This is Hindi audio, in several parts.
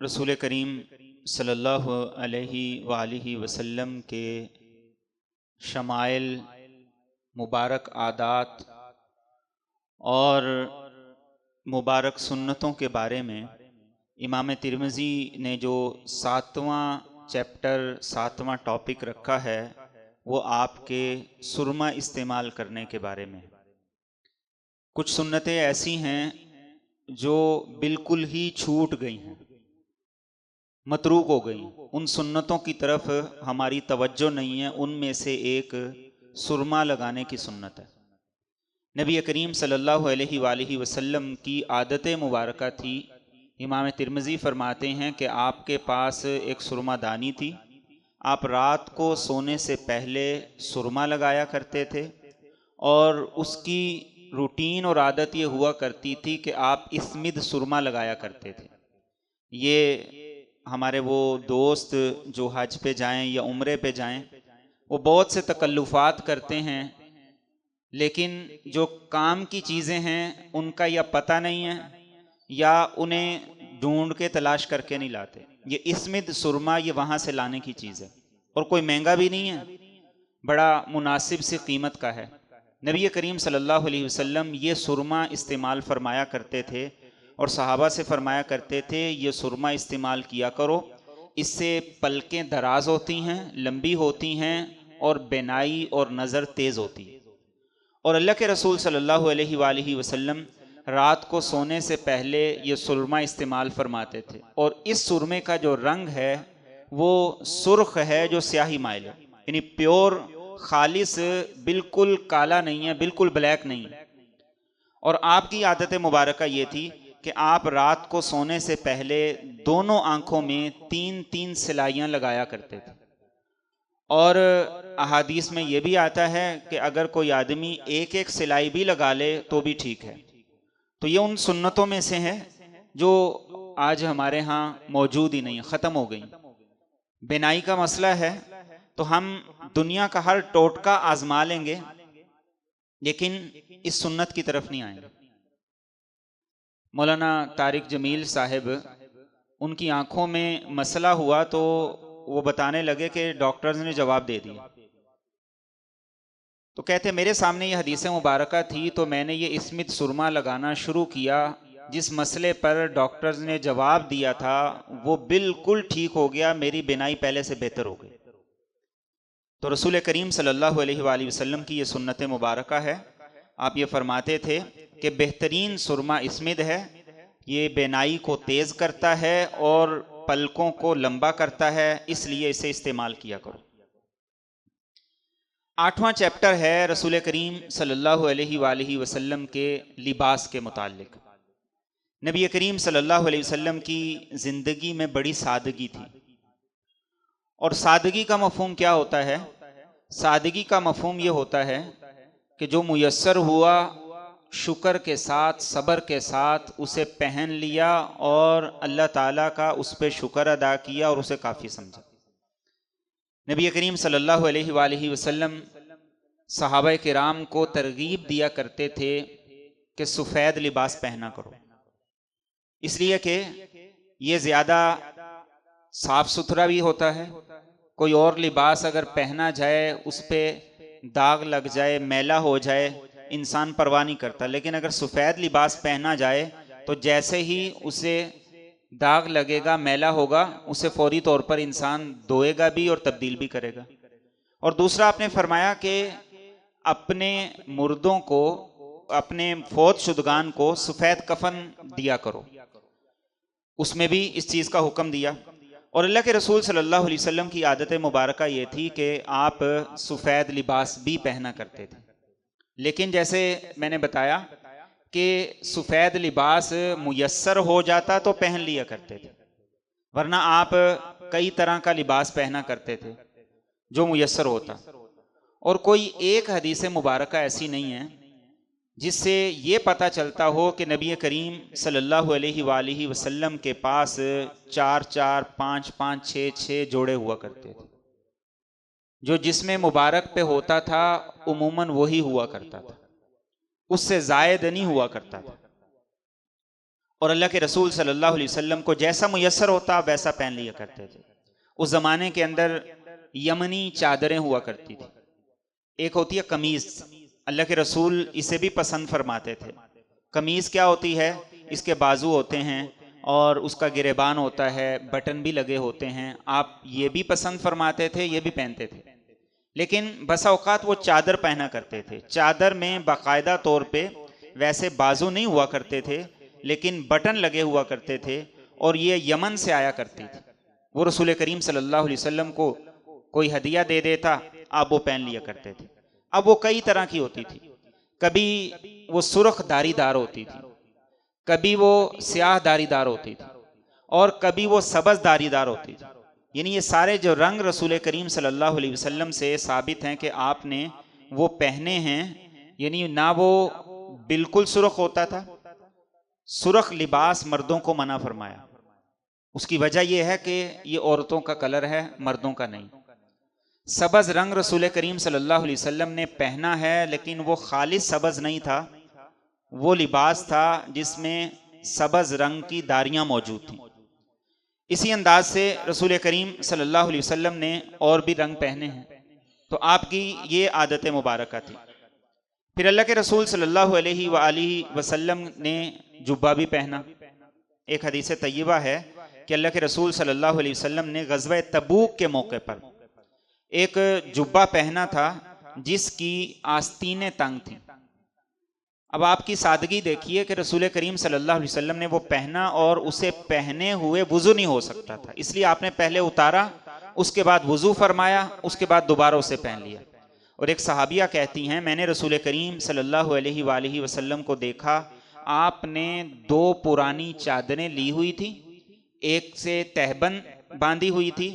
रसूल करीम सल्लल्लाहु अलैहि वालिहि वसल्लम के शमाइल, मुबारक आदात और मुबारक सुन्नतों के बारे में इमाम तिरमिज़ी ने जो 7वां चैप्टर 7वां टॉपिक रखा है वो आपके सुरमा इस्तेमाल करने के बारे में। कुछ सुन्नतें ऐसी हैं जो बिल्कुल ही छूट गई हैं, मतरूक हो गई। उन सुन्नतों की तरफ हमारी तवज्जो नहीं है। उनमें से एक सुरमा लगाने की सुन्नत है। नबी करीम सल्लल्लाहु अलैहि वसल्लम की आदत मुबारक थी। इमाम तिरमिज़ी फरमाते हैं कि आपके पास एक सुरमादानी थी। आप रात को सोने से पहले सुरमा लगाया करते थे और उसकी रूटीन और आदत ये हुआ करती थी कि आप इस्मिद सुरमा लगाया करते थे। ये हमारे वो दोस्त जो हज पे जाएं या उम्रे पे जाएं, वो बहुत से तकल्लुफ़ात करते हैं, लेकिन जो काम की चीज़ें हैं उनका या पता नहीं है या उन्हें ढूंढ के तलाश करके नहीं लाते। ये इस्मिद सुरमा ये वहाँ से लाने की चीज़ है और कोई महंगा भी नहीं है, बड़ा मुनासिब सी कीमत का है। नबी करीम सल्लल्लाहु अलैहि वसल्लम ये सुरमा इस्तेमाल फरमाया करते थे और सहाबा से फरमाया करते थे ये सुरमा इस्तेमाल किया करो, इससे पलकें दराज होती हैं, लंबी होती हैं और बेनाई और नज़र तेज़ होती है। और अल्लाह के रसूल सल्लल्लाहु अलैहि वसल्लम रात को सोने से पहले ये सुरमा इस्तेमाल फरमाते थे और इस सुरमे का जो रंग है वो सुर्ख है, जो स्याही माइल है, यानी प्योर खालिस, बिल्कुल काला नहीं है, बिल्कुल ब्लैक नहीं है। और आपकी आदत मुबारक ये थी कि आप रात को सोने से पहले दोनों आंखों में 3-3 सिलाइयाँ लगाया करते थे। और अहादीस में ये भी आता है कि अगर कोई आदमी एक एक सिलाई भी लगा ले तो भी ठीक है। तो ये उन सुन्नतों में से है जो आज हमारे यहाँ मौजूद ही नहीं, ख़त्म हो गई। बिनाई का मसला है तो हम दुनिया का हर टोटका आजमा लेंगे, लेकिन इस सुन्नत की तरफ नहीं आएंगे। मौलाना तारिक जमील साहिब, उनकी आंखों में मसला हुआ तो वो बताने लगे कि डॉक्टर्स ने जवाब दे दिया। तो कहते मेरे सामने ये हदीस मुबारक थी तो मैंने ये इस्मिद सुरमा लगाना शुरू किया। जिस मसले पर डॉक्टर्स ने जवाब दिया था वो बिल्कुल ठीक हो गया, मेरी बिनाई पहले से बेहतर हो गई। तो रसूल करीम सल्लल्लाहु अलैहि वसल्लम की ये सुन्नत मुबारक है। आप ये फरमाते थे कि बेहतरीन सुरमा इस्मिद है, ये बिनाई को तेज़ करता है और पलकों को लंबा करता है, इसलिए इसे इस्तेमाल किया करो। 8वां चैप्टर है रसूल करीम सल्लल्लाहु अलैहि वसल्लम के लिबास के मुतालिक। नबी करीम सल्लल्लाहु अलैहि वसल्लम की ज़िंदगी में बड़ी सादगी थी। और सादगी का मफहूम क्या होता है? सादगी का मफहूम ये होता है कि जो मुयस्सर हुआ शुक्र के साथ, सब्र के साथ उसे पहन लिया और अल्लाह ताला का उस पर शुक्र अदा किया और उसे काफ़ी समझा। नबी करीम सल्लल्लाहु अलैहि वसल्लम सहाबा किराम को तरगीब दिया करते थे कि सफ़ेद लिबास पहना करो, इसलिए कि ये ज़्यादा साफ सुथरा भी होता है। कोई और लिबास अगर पहना जाए उस पर दाग लग जाए, मैला हो जाए, इंसान परवाह नहीं करता, लेकिन अगर सफ़ेद लिबास पहना जाए तो जैसे ही उसे दाग लगेगा, मैला होगा, उसे फौरी तौर पर इंसान धोएगा भी और तब्दील भी करेगा। और दूसरा आपने फरमाया कि अपने मुर्दों को, अपने फौत शुदगान को सफ़ेद कफन दिया करो, उसमें भी इस चीज़ का हुक्म दिया। और अल्लाह के रसूल सल्लल्लाहु अलैहि वसल्लम की आदत मुबारक ये थी कि आप सफ़ेद लिबास भी पहना करते थे। लेकिन जैसे मैंने बताया कि सफ़ेद लिबास मुयस्सर हो जाता तो पहन लिया करते थे, वरना आप कई तरह का लिबास पहना करते थे जो मुयस्सर होता। और कोई एक हदीस मुबारक ऐसी नहीं है जिससे ये पता चलता हो कि नबी करीम सल्लल्लाहु अलैहि वसल्लम के पास 4-4, 5-5, 6-6 जोड़े हुआ करते थे। जो जिस्म मुबारक पे होता था उमूमन वही हुआ करता था, उससे ज़ायद नहीं हुआ करता था। और अल्लाह के रसूल सल्लल्लाहु अलैहि वसल्लम को जैसा मुयस्सर होता वैसा पहन लिया करते थे। उस ज़माने के अंदर यमनी चादरें हुआ करती थी। एक होती है कमीज़, अल्लाह के रसूल इसे भी पसंद फरमाते थे। कमीज़ क्या होती है? इसके बाजू होते हैं और उसका गिरेबान होता है, बटन भी लगे होते हैं। आप ये भी पसंद फरमाते थे, ये भी पहनते थे, लेकिन बसा औकात वो चादर पहना करते थे। चादर में बाकायदा तौर पे वैसे बाजू नहीं हुआ करते थे, लेकिन बटन लगे हुआ करते थे और ये यमन से आया करती थी। वो रसूल करीम सल्लल्लाहु अलैहि वसल्लम को कोई हदिया दे देता, आप वो पहन लिया करते थे। अब वो कई तरह की होती थी। कभी वो सुर्ख दारीदार होती थी, कभी वो स्याह दारीदार होती थी और कभी वो सबज दारीदार होती थी। यानी ये सारे जो रंग रसूल करीम सल्लल्लाहु अलैहि वसल्लम से साबित हैं कि आपने वो पहने हैं। यानी ना वो बिल्कुल सुर्ख होता था, सुर्ख लिबास मर्दों को मना फरमाया। उसकी वजह यह है कि ये औरतों का कलर है, मर्दों का नहीं। सबज रंग रसूल करीम सल्लल्लाहु अलैहि वसल्लम ने पहना है, लेकिन वो खालिस सबज नहीं था, वो लिबास था जिसमें सबज रंग की दारियां मौजूद थीं। इसी अंदाज से रसूल करीम सल्लल्लाहु अलैहि वसल्लम ने और भी रंग पहने हैं, तो आपकी ये आदत मुबारक थी। फिर अल्लाह के रसूल सल्लल्लाहु अलैहि वसल्लम ने जुब्बा भी पहना। एक हदीस तय्यबा है कि अल्लाह के रसूल सल्लल्लाहु अलैहि वसल्लम ने ग़ज़वा तबूक के मौके पर एक जुब्बा पहना था जिसकी आस्तीनें तंग थीं। अब आपकी सादगी देखिए कि रसूल करीम सल्लल्लाहु अलैहि वसल्लम ने वो पहना और उसे पहने हुए वुज़ू नहीं हो सकता था, इसलिए आपने पहले उतारा, उसके बाद वुज़ू फरमाया, उसके बाद दोबारा उसे पहन लिया। और एक सहाबिया कहती हैं, मैंने रसूल करीम सल्लल्लाहु अलैहि वसल्लम को देखा, आपने दो पुरानी चादरें ली हुई थी, एक से तहबंद बांधी हुई थी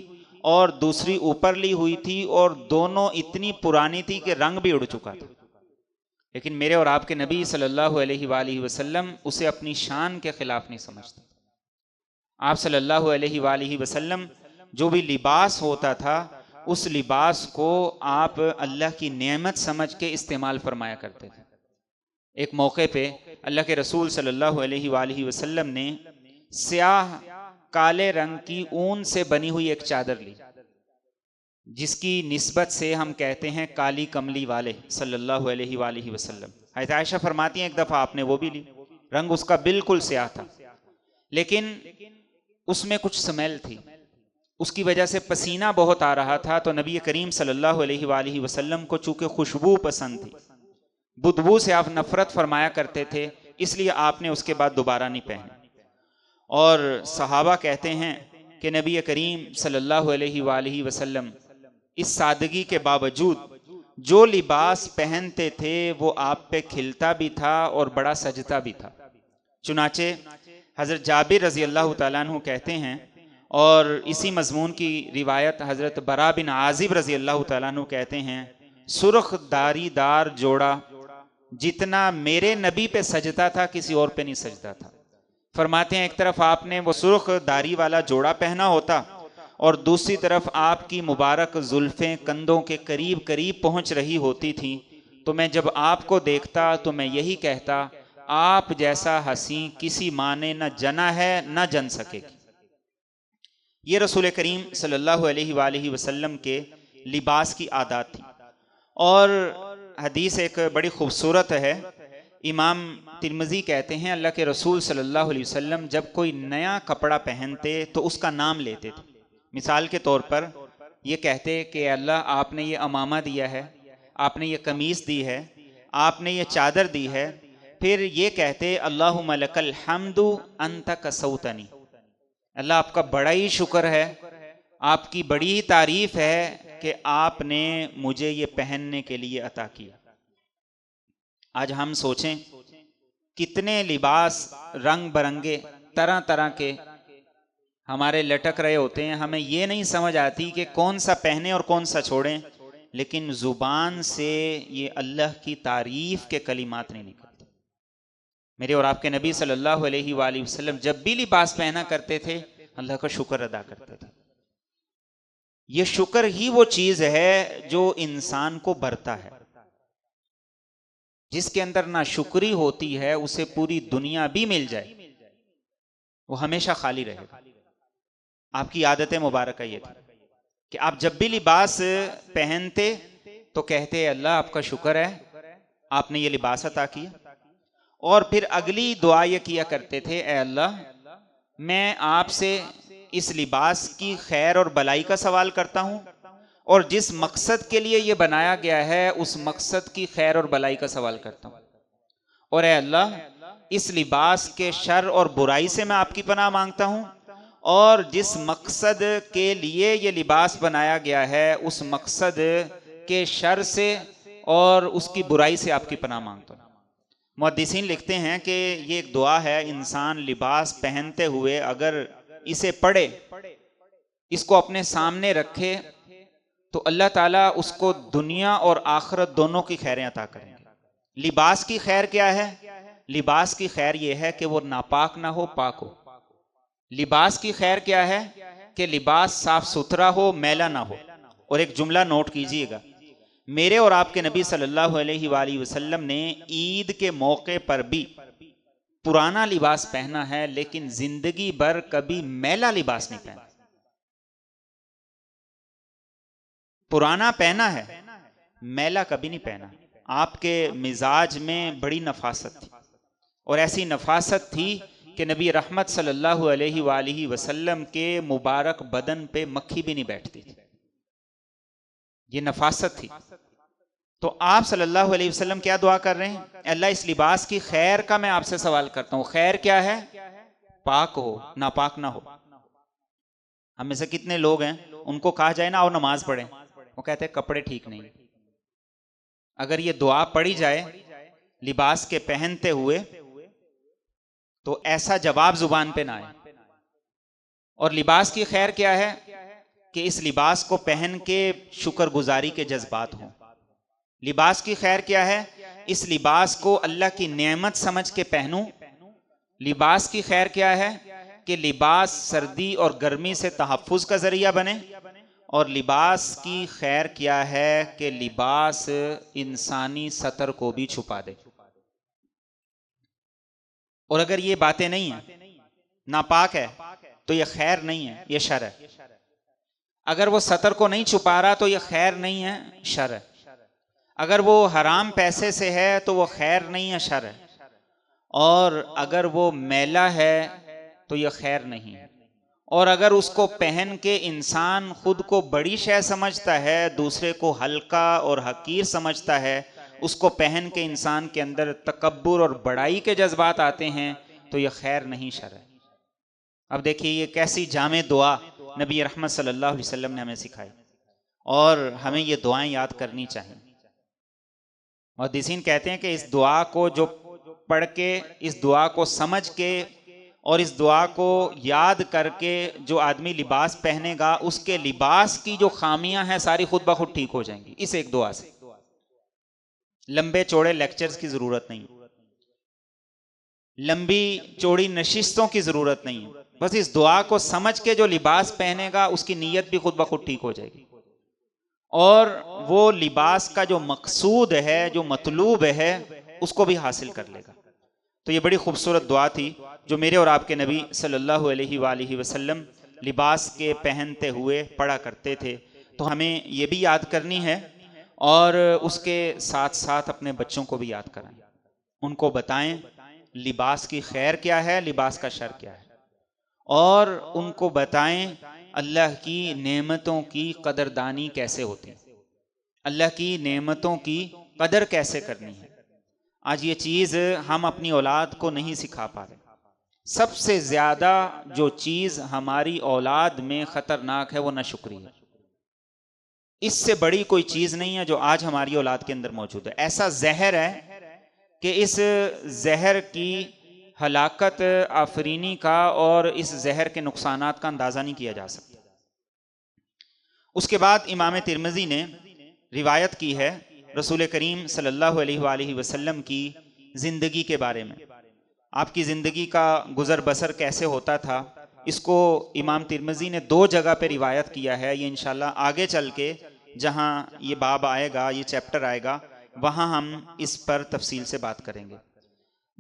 और दूसरी ऊपर ली हुई थी, और दोनों इतनी पुरानी थी कि रंग भी उड़ चुका था। लेकिन मेरे और आपके नबी सल्लल्लाहु अलैहि वसल्लम उसे अपनी शान के खिलाफ नहीं समझते। आप सल्लल्लाहु अलैहि वसल्लम जो भी लिबास होता था, उस लिबास को आप अल्लाह की नेमत समझ के इस्तेमाल फरमाया करते थे। एक मौके पे अल्लाह के रसूल सल्लल्लाहु अलैहि वसल्लम ने स्याह काले रंग की ऊन से बनी हुई एक चादर ली, जिसकी निस्बत से हम कहते हैं काली कमली वाले सल्लल्लाहु अलैहि वसल्लम। हज़रत आयशा फरमाती हैं, एक दफ़ा आपने वो भी ली, रंग उसका बिल्कुल स्याह था, लेकिन उसमें कुछ स्मेल थी, उसकी वजह से पसीना बहुत आ रहा था। तो नबी करीम सल्लल्लाहु अलैहि वसल्लम को चूँकि खुशबू पसंद थी, बदबू से आप नफरत फरमाया करते थे, इसलिए आपने उसके बाद दोबारा नहीं पहने। और सहाबा कहते हैं कि नबी करीम सल्लल्लाहु अलैहि वसल्लम इस सादगी के बावजूद जो लिबास पहनते थे वो आप पे खिलता भी था और बड़ा सजता भी था। चुनाचे हज़रत जाबिर रज़ी अल्लाह तआला अन्हु कहते हैं, और इसी मजमून की रिवायत हज़रत बरा बिन आज़िब रज़ी अल्लाह तआला अन्हु कहते हैं, सुर्ख दारीदार जोड़ा जितना मेरे नबी पे सजता था किसी और पे नहीं सजता था। फरमाते हैं, एक तरफ आपने वो सुर्ख दारी वाला जोड़ा पहना होता और दूसरी तरफ आपकी मुबारक जुल्फ़ें कंधों के करीब करीब पहुंच रही होती थी, तो मैं जब आपको देखता तो मैं यही कहता, आप जैसा हंसी किसी माँ ने न जना है न जन सकेगी। ये रसूल करीम सल्लल्लाहु अलैहि वसल्लम के लिबास की आदत थी। और हदीस एक बड़ी खूबसूरत है। इमाम तिरमिज़ी कहते हैं, अल्लाह के रसूल सल्लल्लाहु अलैहि वसल्लम जब कोई नया कपड़ा पहनते तो उसका नाम लेते थे। मिसाल के तौर पर ये कहते कि अल्लाह आपने ये अमामा दिया है, आपने ये कमीज़ दी है, आपने ये चादर दी है। फिर ये कहते अल्लाहुम्मा लकल हम्दु अंता कसौतनी, अल्लाह आपका बड़ा ही शुक्र है, आपकी बड़ी ही तारीफ है कि आपने मुझे ये पहनने के लिए अता किया। आज हम सोचें कितने लिबास रंग बरंगे तरह तरह के हमारे लटक रहे होते हैं, हमें ये नहीं समझ आती कि कौन सा पहने और कौन सा छोड़ें, लेकिन जुबान से ये अल्लाह की तारीफ के कलिमात नहीं निकलते। मेरे और आपके नबी सल्लल्लाहु अलैहि वसल्लम जब भी लिबास पहना करते थे अल्लाह का शुक्र अदा करते थे। ये शुक्र ही वो चीज है जो इंसान को भरता है। जिसके अंदर ना शुक्री होती है उसे पूरी दुनिया भी मिल जाए वो हमेशा खाली रहेगा। आपकी आदत मुबारक ये थी कि आप जब भी लिबास पहनते तो कहते अल्लाह आपका शुक्र है आपने ये लिबास अता किया, और फिर अगली दुआ ये किया करते थे, ए अल्लाह मैं आपसे इस लिबास की खैर और भलाई का सवाल करता हूँ, और जिस मकसद के लिए ये बनाया गया है उस मकसद की खैर और भलाई का सवाल करता हूँ, और ए अल्लाह इस लिबास के शर और बुराई से मैं आपकी पनाह मांगता हूँ, और जिस मकसद के लिए ये लिबास बनाया गया है उस मकसद के शर से और उसकी बुराई से आपकी पनाह मांगता हूँ। मुहद्दिसीन लिखते हैं कि ये एक दुआ है, इंसान लिबास पहनते हुए अगर इसे पढ़े, इसको अपने सामने रखे, तो अल्लाह ताला उसको दुनिया और आखिरत दोनों की खैरें अता करेंगे। लिबास की खैर क्या है? लिबास की खैर यह है कि वो नापाक ना हो, पाक हो। लिबास की खैर क्या है? कि लिबास साफ सुथरा हो, मैला ना हो। और एक जुमला नोट कीजिएगा, मेरे और आपके नबी सल्लल्लाहु अलैहि वसल्लम ने ईद के मौके पर भी पुराना लिबास पहना है, लेकिन जिंदगी भर कभी मैला लिबास नहीं पहना। पुराना पहना है, मैला कभी नहीं पहना। आपके मिजाज में बड़ी नफासत थी, और ऐसी नफासत थी कि नबी रहमत सल्लल्लाहु अलैहि वसल्लम के मुबारक बदन पे मक्खी भी नहीं बैठती थी। ये नफासत थी। तो आप सल्लल्लाहु अलैहि वसल्लम क्या दुआ कर रहे हैं? अल्लाह इस लिबास की खैर का मैं आपसे सवाल करता हूं। खैर क्या है? पाक हो, नापाक ना हो। हम में से कितने लोग हैं उनको कहा जाए ना आओ नमाज पढ़ें, वो कहते हैं कपड़े ठीक नहीं। अगर ये दुआ पढ़ी जाए लिबास के पहनते हुए तो ऐसा जवाब जुबान पे ना आए। और लिबास की खैर क्या है? कि इस लिबास को पहन के शुक्रगुजारी के जज्बात हों। लिबास की खैर क्या है? इस लिबास को अल्लाह की नेमत समझ के पहनूं। लिबास की खैर क्या है? कि लिबास सर्दी और गर्मी से तहफ़्फ़ुज़ का जरिया बने। और लिबास की खैर क्या है? कि लिबास इंसानी सतर को भी छुपा दे। और अगर ये बातें नहीं है, नापाक है, तो ये खैर नहीं है, ये शर है। अगर वो सतर को नहीं छुपा रहा तो ये खैर नहीं है, शर है। अगर वो हराम पैसे से है तो वो खैर नहीं है, शर है। और अगर वो मैला है तो ये खैर नहीं है। और अगर उसको पहन के इंसान खुद को बड़ी शय समझता है, दूसरे को हल्का और हकीर समझता है, उसको पहन के इंसान के अंदर तकब्बुर और बड़ाई के जज्बात आते हैं, तो ये खैर नहीं, शर है। अब देखिए ये कैसी जामे दुआ नबी रहमत सल्लल्लाहु अलैहि वसल्लम ने हमें सिखाई, और हमें ये दुआएं याद करनी चाहिए। मुहद्दिसीन कहते हैं कि इस दुआ को जो पढ़ के, इस दुआ को समझ के और इस दुआ को याद करके जो आदमी लिबास पहनेगा, उसके लिबास की जो खामियां हैं सारी खुद ब खुद ठीक हो जाएंगी इस एक दुआ से। लंबे चौड़े लेक्चर्स की जरूरत नहीं, लंबी चौड़ी नशिस्तों की जरूरत नहीं है। बस इस दुआ को समझ के जो लिबास पहनेगा उसकी नीयत भी खुद ब खुद ठीक हो जाएगी, और वो लिबास का जो मकसूद है, जो मतलूब है, उसको भी हासिल कर लेगा। तो ये बड़ी खूबसूरत दुआ थी जो मेरे और आपके नबी सल्लल्लाहु अलैहि वसल्लम लिबास के पहनते हुए पढ़ा करते थे। तो हमें ये भी याद करनी है, और उसके साथ साथ अपने बच्चों को भी याद कराएं, उनको बताएं लिबास की खैर क्या है, लिबास का शर क्या है, और उनको बताएं अल्लाह की नेमतों की कदरदानी कैसे होती है, अल्लाह की नेमतों की कदर कैसे करनी है। आज ये चीज़ हम अपनी औलाद को नहीं सिखा पा रहे। सबसे ज़्यादा जो चीज़ हमारी औलाद में ख़तरनाक है वो नाशुक्री है। इससे बड़ी कोई चीज़ नहीं है जो आज हमारी औलाद के अंदर मौजूद है। ऐसा जहर है कि इस जहर की हलाकत, आफरीनी का और इस जहर के नुकसानात का अंदाज़ा नहीं किया जा सकता। उसके बाद इमाम तिरमिज़ी ने रिवायत की है रसूल करीम सल्लल्लाहु अलैहि वसल्लम की ज़िंदगी के बारे में। आपकी ज़िंदगी का गुज़र बसर कैसे होता था, इसको इमाम तिरमिज़ी ने 2 जगह पे रिवायत किया है। ये इंशाल्लाह आगे चल के जहाँ ये बाब आएगा, ये चैप्टर आएगा, वहाँ हम इस पर तफसील से बात करेंगे।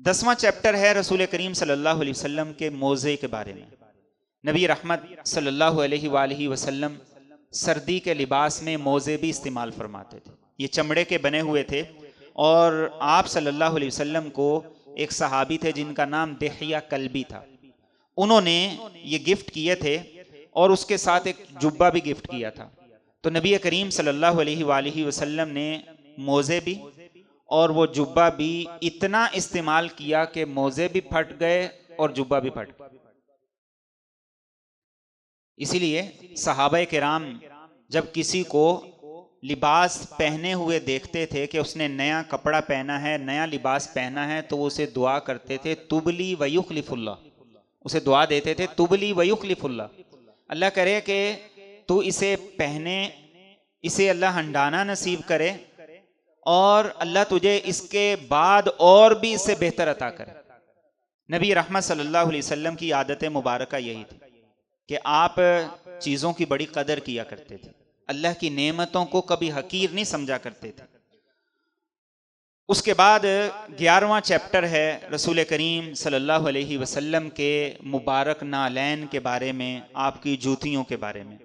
10वां चैप्टर है रसूल करीम सल्लल्लाहु अलैहि वसल्लम के मोज़े के बारे में। नबी रहमत सल्लल्लाहु अलैहि वसल्लम सर्दी के लिबास में मोज़े भी इस्तेमाल फरमाते थे। ये चमड़े के बने हुए थे और आप सल्लल्लाहु अलैहि वसल्लम को एक सहाबी थे जिनका नाम दिहया कल्बी था, उन्होंने ये गिफ्ट किए थे और उसके साथ एक जुब्बा भी गिफ्ट किया था। तो नबी करीम सल्लल्लाहु अलैहि वसल्लम ने मोज़े भी और वो जुब्बा भी इतना इस्तेमाल किया कि मोज़े भी फट गए और जुब्बा भी फट गया। इसीलिए सहाबा किराम जब किसी को लिबास पहने हुए देखते थे कि उसने नया कपड़ा पहना है, नया लिबास पहना है, तो वो उसे दुआ करते थे तुबली व युखलिफुल्लाह, उसे दुआ देते थे तुबली व युखलिफुल्लाह, अल्लाह करे कि तू इसे पहने, इसे अल्लाह हंडाना नसीब करे और अल्लाह तुझे इसके बाद और भी इससे बेहतर अता करे। नबी रहमत सल्लल्लाहु अलैहि वसल्लम की आदत मुबारक यही थी कि आप चीज़ों की बड़ी कदर किया करते थे, अल्लाह की नेमतों को कभी हकीर नहीं समझा करते थे। उसके बाद 11वां चैप्टर है रसूल करीम सल्लल्लाहु अलैहि वसल्लम के मुबारक नालैन के बारे में, आपकी जूतियों के बारे में।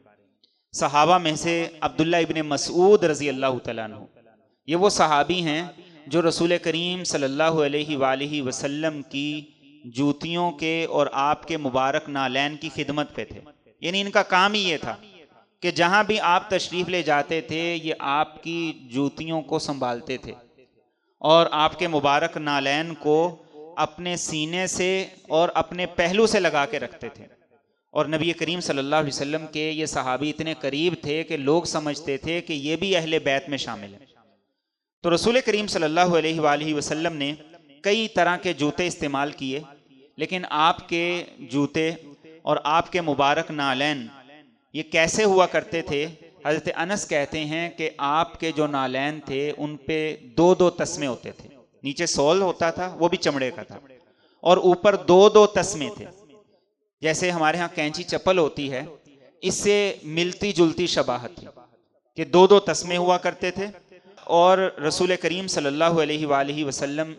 सहाबा में से अब्दुल्ला इब्ने मसऊद रज़ी अल्लाह तआला अन्हु, ये वो सहाबी हैं जो रसूल करीम सल्लल्लाहु अलैहि वसल्लम की जूतियों के और आपके मुबारक नालैन की खिदमत पे थे। यानी इनका काम ही ये था कि जहां भी आप तशरीफ ले जाते थे ये आपकी जूतियों को संभालते थे और आपके मुबारक नालैन को अपने सीने से और अपने पहलू से लगा के रखते थे। और नबी करीम सल्लल्लाहु अलैहि वसल्लम के ये सहाबी इतने करीब थे कि लोग समझते थे कि ये भी अहले बैत में शामिल है। तो रसूल करीम सल्लल्लाहु अलैहि वसल्लम ने कई तरह के जूते इस्तेमाल किए, लेकिन आपके जूते और आपके मुबारक नालैन ये कैसे हुआ करते थे? हज़रत अनस कहते हैं कि आपके जो नालैन थे उन पे दो दो तस्मे होते थे, नीचे सोल होता था वो भी चमड़े का था और ऊपर दो दो तस्मे थे, जैसे हमारे यहाँ कैंची चप्पल होती है, इससे मिलती जुलती शबाहत थी कि दो दो तस्मे हुआ करते थे। और रसूल करीम सल्लल्लाहु अलैहि वसल्लम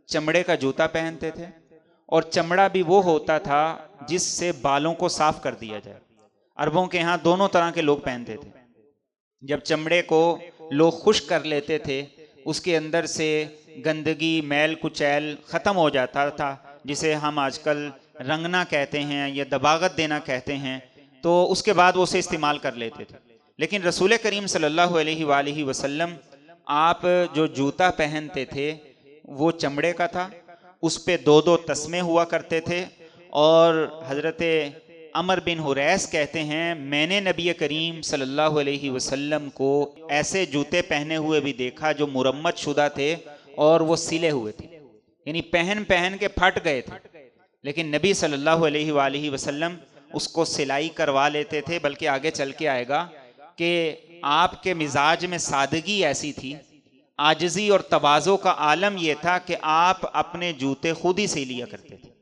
चमड़े का जूता पहनते थे और चमड़ा भी वो होता था जिससे बालों को साफ कर दिया जाए। अरबों के यहाँ दोनों तरह के लोग पहनते थे। जब चमड़े को लोग खुश्क कर लेते थे, उसके अंदर से गंदगी मैल कुचैल ख़त्म हो जाता था, जिसे हम आजकल रंगना कहते हैं या दबागत देना कहते हैं, तो उसके बाद वो उसे इस्तेमाल कर लेते थे। लेकिन रसूल करीम सल्लल्लाहु अलैहि वसल्लम आप जो जूता पहनते थे वो चमड़े का था, उस पे दो दो तस्मे हुआ करते थे। और हज़रत अमर बिन हुरैस कहते हैं मैंने नबी करीम सल्लल्लाहु अलैहि वसल्लम को ऐसे जूते पहने हुए भी देखा जो मुरम्मत शुदा थे और वो सिले हुए थे, यानी पहन पहन के फट गए थे, लेकिन नबी सल्लल्लाहु अलैहि वसल्लम उसको सिलाई करवा लेते थे। बल्कि आगे चल के आएगा कि आपके मिजाज में सादगी ऐसी थी, आजिज़ी और तवाज़ो का आलम यह था कि आप अपने जूते खुद ही सी लिया करते थे।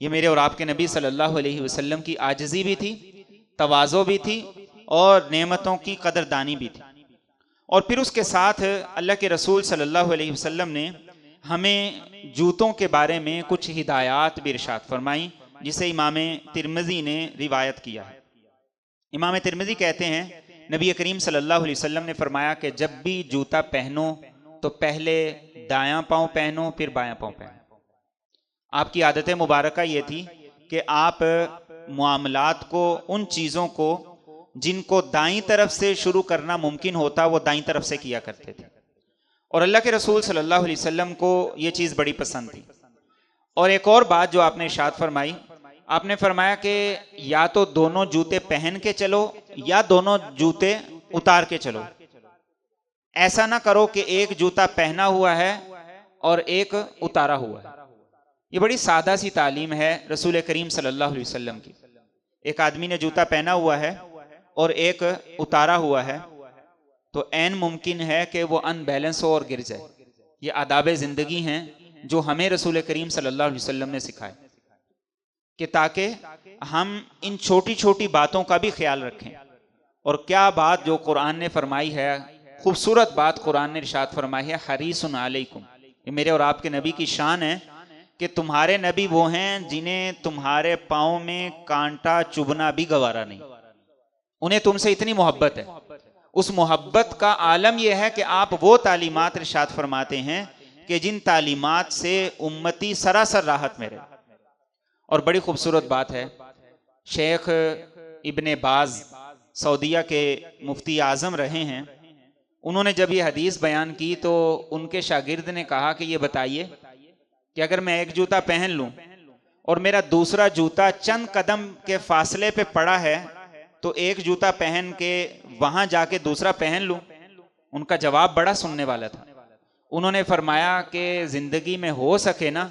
ये मेरे और आपके नबी सल्लल्लाहु अलैहि वसल्लम की आजिज़ी भी थी, तवाज़ो भी थी और नेमतों की कदरदानी भी थी। और फिर उसके साथ अल्लाह के रसूल सल्लल्लाहु अलैहि वसल्लम ने हमें जूतों के बारे में कुछ हिदायत भी इरशाद फरमाई, जिसे इमाम तिरमिज़ी ने रिवायत किया है। इमाम तिरमिज़ी कहते हैं नबी करीम सल्लल्लाहु अलैहि वसल्लम ने फरमाया कि जब भी जूता पहनो तो पहले दायां पांव पहनो फिर बायां पांव पहनो। आपकी आदत मुबारक ये थी कि आप मामलात को, उन चीज़ों को जिनको दाईं तरफ से शुरू करना मुमकिन होता वो दाईं तरफ से किया करते थे। और अल्लाह के रसूल सल्लल्लाहु अलैहि वसल्लम को ये चीज़ बड़ी पसंद थी। और एक और बात जो आपने इरशाद फरमाई, आपने फरमाया कि या तो दोनों जूते पहन के चलो या दोनों जूते उतार के चलो। ऐसा ना करो कि एक जूता पहना हुआ है और एक उतारा हुआ है। ये बड़ी सादा सी तालीम है रसूल करीम सल्लल्लाहु अलैहि वसल्लम की। एक आदमी ने जूता पहना हुआ है और एक उतारा हुआ है तो ऐन मुमकिन है कि वो अनबैलेंस हो और गिर जाए। ये आदाब ज़िंदगी हैं जो हमें रसूल करीम सल्लल्लाहु अलैहि वसल्लम ने सिखाए कि ताकि हम इन छोटी छोटी बातों का भी ख्याल रखें। और क्या बात जो कुरान ने फरमाई है, खूबसूरत बात कुरान ने इरशाद फरमाई है, हरीसुन अलैकुम, ये मेरे और आपके नबी की शान है कि तुम्हारे नबी वो हैं जिन्हें तुम्हारे पाँव में कांटा चुभना भी गवारा नहीं, उन्हें तुमसे इतनी मोहब्बत है। उस मोहब्बत का आलम यह है कि आप वो तालीमात इरशाद फरमाते हैं कि जिन तालीमात से उम्मती सरासर राहत में रहे। और बड़ी खूबसूरत बात है, शेख इब्ने बाज सऊदीया के मुफ्ती आज़म रहे हैं, उन्होंने जब ये हदीस बयान की तो उनके शागिर्द ने कहा कि ये बताइए कि अगर मैं एक जूता पहन लूं और मेरा दूसरा जूता चंद कदम के फासले पे पड़ा है तो एक जूता पहन के वहां जाके दूसरा पहन लूं? उनका जवाब बड़ा सुनने वाला था। उन्होंने फरमाया कि जिंदगी में हो सके ना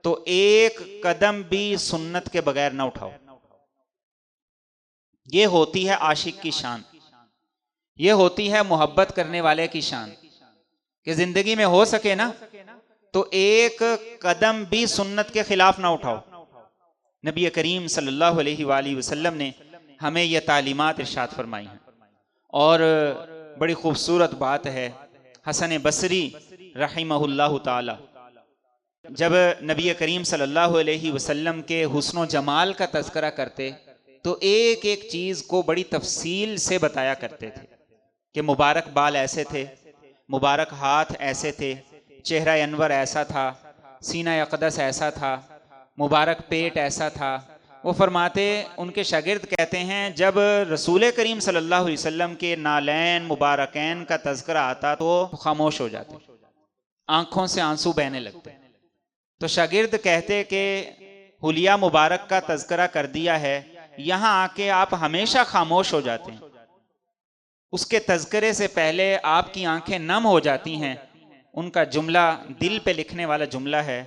तो एक कदम भी सुन्नत के बगैर ना उठाओ। ये होती है आशिक की शान, ये होती है मोहब्बत करने वाले की शान कि जिंदगी में हो सके ना तो एक कदम भी सुन्नत के खिलाफ ना उठाओ। नबी करीम सल्लल्लाहु अलैहि वसल्लम ने हमें यह तालीमात इरशाद फरमाई हैं। और बड़ी खूबसूरत बात है, हसन बसरी रहिमहुल्लाहु ताला जब नबी करीम सल्लल्लाहु अलैहि वसल्लम के हुस्न जमाल का तज़किरा करते तो एक एक चीज़ को बड़ी तफसील से बताया करते थे कि मुबारक बाल ऐसे थे, मुबारक हाथ ऐसे थे, चेहरा अनवर ऐसा था, सीना अक़दस ऐसा था, मुबारक पेट ऐसा था। वो फरमाते, उनके शागिर्द कहते हैं, जब रसूल करीम सल्लल्लाहु अलैहि वसल्लम के नालैन मुबारकैन का तज़किरा आता तो खामोश हो जाते, आंखों से आंसू बहने लगते। तो शागिर्द कहते कि हुलिया मुबारक का तज़किरा कर दिया है, यहाँ आके आप हमेशा खामोश हो जाते हैं। उसके तज़किरे से पहले आपकी आंखें नम हो जाती हैं। उनका जुमला दिल पे लिखने वाला जुमला है।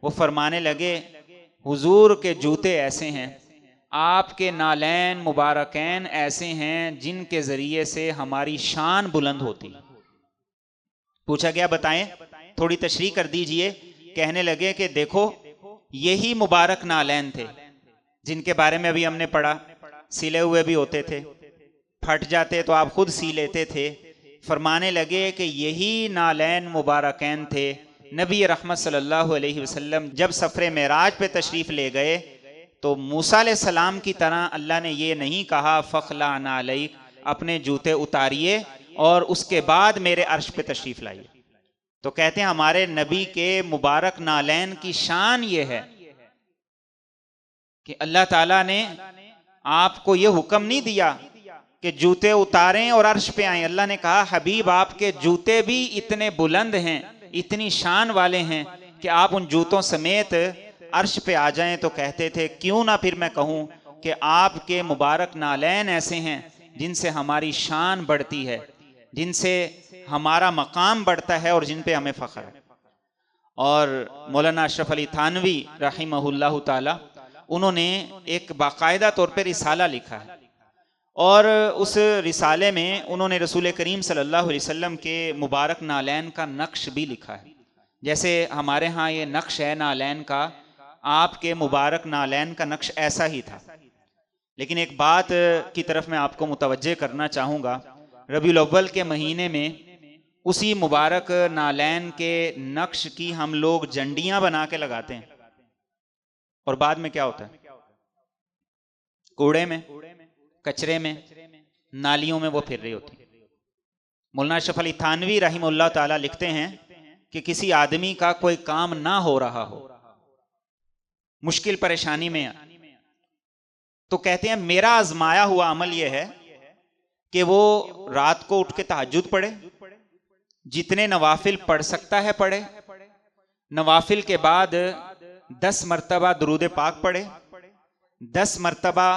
वो फरमाने लगे, हुजूर के जूते ऐसे हैं, आपके नालैन मुबारकैन ऐसे हैं जिनके जरिए से हमारी शान बुलंद होती। पूछा गया बताएं, थोड़ी तशरीह कर दीजिए। कहने लगे कि देखो यही मुबारक नालैन थे जिनके बारे में अभी हमने पढ़ा, सिले हुए भी होते थे, फट जाते तो आप खुद सी लेते थे। फरमाने लगे कि यही नालैन मुबारकैन थे। नबी रहमत सल्लल्लाहु अलैहि वसल्लम जब सफ़रे मेराज पे तशरीफ़ ले गए तो मूसा अलैहि सलाम की तरह अल्लाह ने ये नहीं कहा फ़खला नालैक, अपने जूते उतारिए और उसके बाद मेरे अर्श पे तशरीफ़ लाइए। तो कहते हैं हमारे नबी के मुबारक नालैन की शान ये है कि अल्लाह ताला ने आपको ये हुक्म नहीं दिया कि जूते उतारें और अर्श पे आएं। अल्लाह ने कहा, हबीब आपके जूते भी इतने बुलंद हैं, इतनी शान वाले हैं कि आप उन जूतों समेत अर्श पे आ जाएं। तो कहते थे, क्यों ना फिर मैं कहूँ कि आपके मुबारक नालैन ऐसे हैं जिनसे हमारी शान बढ़ती है, जिनसे हमारा मकाम बढ़ता है और जिन पे हमें फ़ख्र है। और मौलाना अशरफ अली थानवी रहिमहुल्लाहु ताला, उन्होंने एक बाकायदा तौर पर रिसाला लिखा है और उस रिसाले में उन्होंने रसूल करीम सल्लल्लाहु अलैहि वसल्लम के मुबारक नालैन का नक्श भी लिखा है। जैसे हमारे यहाँ ये नक्श है नालैन का, आपके मुबारक नालैन का नक्श ऐसा ही था। लेकिन एक बात की तरफ मैं आपको मुतवज्जे करना चाहूँगा, रबीउल अव्वल के महीने में उसी मुबारक नालैन के नक्श की हम लोग झंडियाँ बना के लगाते हैं और बाद में क्या होता है, कूड़े में, कचरे में, नालियों में वो फिर रही होती। मौलाना अशरफ अली थानवी रहिमहुल्लाह ताला लिखते हैं कि किसी आदमी का कोई काम ना हो रहा हो, मुश्किल परेशानी में, तो कहते हैं मेरा आजमाया हुआ अमल यह है कि वो रात को उठ के तहज्जुद पढ़े, जितने नवाफिल पढ़ सकता है पढ़े, नवाफिल के बाद 10 मरतबा दुरूद पाक पढ़े, 10 मरतबा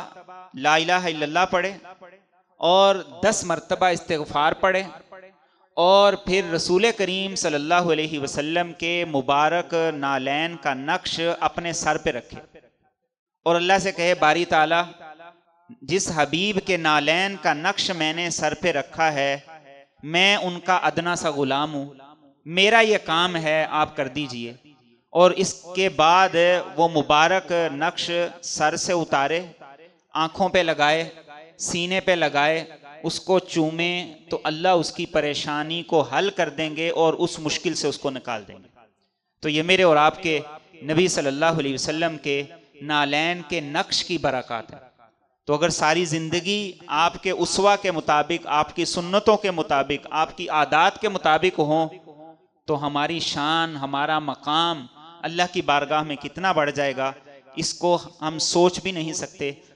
ला इलाहा इल्लल्लाह पढ़े और 10 मरतबा इस्तिग़फ़ार पढ़े और फिर रसूल करीम सल्लल्लाहु अलैहि वसल्लम के मुबारक नालैन का नक्श अपने सर पे रखे और अल्लाह से कहे, बारी ताला जिस हबीब के नालैन का नक्श मैंने सर पे रखा है, मैं उनका अदना सा गुलाम हूँ, मेरा ये काम है, आप कर दीजिए। और इसके बाद वो मुबारक नक्श सर से उतारे, आँखों पे लगाए, सीने पे लगाए, उसको चूमे तो अल्लाह उसकी परेशानी को हल कर देंगे और उस मुश्किल से उसको निकाल देंगे। तो ये मेरे और आपके नबी सल्लल्लाहु अलैहि वसल्लम के नालैन के नक्श की बरकत है। तो अगर सारी ज़िंदगी आपके उसवा के मुताबिक, आपकी सुन्नतों के मुताबिक, आपकी आदात के मुताबिक हो, तो हमारी शान, हमारा मकाम अल्लाह की बारगाह में कितना बढ़ जाएगा, इसको हम सोच भी नहीं सकते।